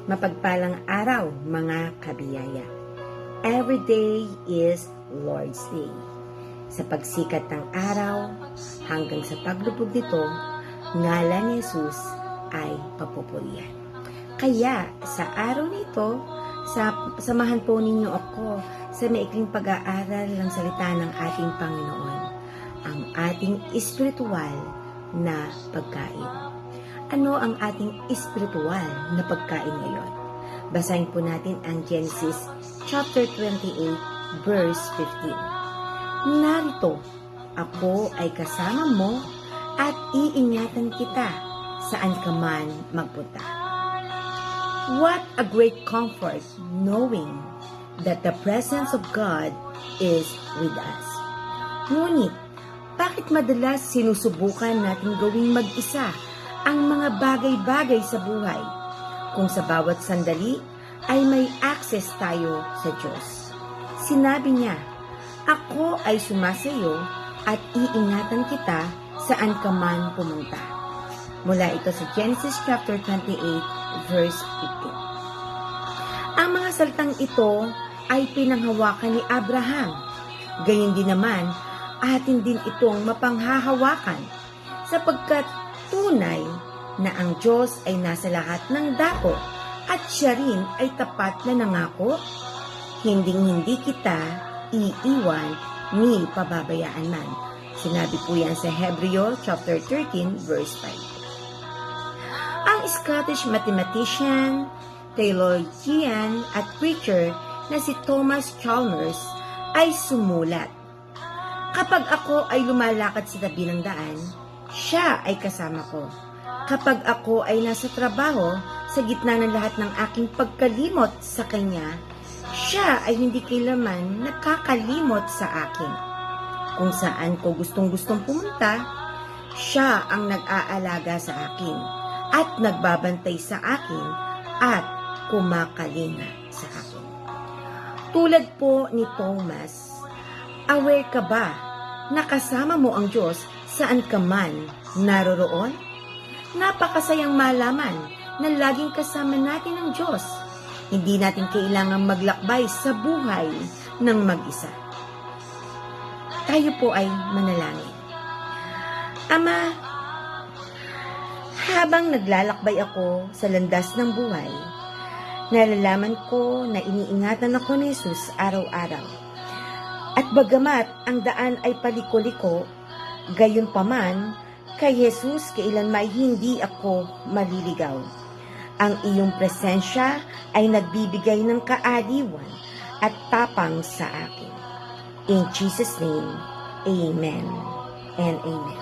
Mapagpalang araw, mga kabiyaya. Every day is Lord's Day. Sa pagsikat ng araw hanggang sa paglubog nito, ngalan ni Jesus ay papupurihan. Kaya sa araw nito, samahan po ninyo ako sa maikling pag-aaral ng salita ng ating Panginoon, ang ating espiritual na pagkain. Ano ang ating espiritual na pagkain ngayon? Basahin po natin ang Genesis chapter 28 verse 15. Narito, ako ay kasama mo at iingatan kita saan ka man magpunta. What a great comfort knowing that the presence of God is with us. Ngunit, bakit madalas sinusubukan natin gawing mag-isa ang mga bagay-bagay sa buhay, kung sa bawat sandali ay may access tayo sa Diyos? Sinabi niya, ako ay sumasayo at iingatan kita saan ka man pumunta. Mula ito sa Genesis chapter 28 verse 15. Ang mga salitang ito ay pinanghawakan ni Abraham. Gayon din naman, atin din itong mapanghahawakan sapagkat tunay na ang Diyos ay nasa lahat ng dako at siya rin ay tapat na nangako, hinding-hindi kita iiwan ni pababayaan man. Sinabi po yan sa Hebreo chapter 13 verse 5. Ang Scottish mathematician, theologian at preacher na si Thomas Chalmers ay sumulat, kapag ako ay lumalakad sa tabi ng daan, siya ay kasama ko. Kapag ako ay nasa trabaho, sa gitna ng lahat ng aking pagkalimot sa Kanya, siya ay hindi kailanman nakakalimot sa akin. Kung saan ko gustong-gustong pumunta, siya ang nag-aalaga sa akin at nagbabantay sa akin at kumakalinga sa akin. Tulad po ni Thomas, aware ka ba na kasama mo ang Diyos saan ka man naroroon? Napakasayang malaman na laging kasama natin ang Diyos. Hindi natin kailangang maglakbay sa buhay ng mag-isa. Tayo po ay manalangin. Ama, habang naglalakbay ako sa landas ng buhay, nalalaman ko na iniingatan ako ni Jesus araw-araw. At bagamat ang daan ay paliko-liko, gayon paman, kay Jesus kailanman hindi ako maliligaw. Ang iyong presensya ay nagbibigay ng kaaliwan at tapang sa akin. In Jesus' name, Amen and Amen.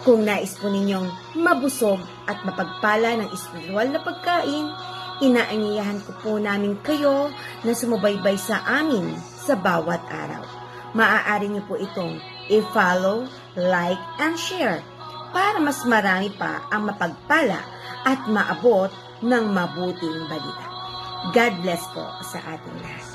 Kung nais po ninyong mabusog at mapagpala ng espiritual na pagkain, inaanyayahan ko po namin kayo na sumubaybay sa amin sa bawat araw. Maaari niyo po itong i-follow, like, and share para mas marami pa ang mapagpala at maabot ng mabuting balita. God bless po sa ating lahat.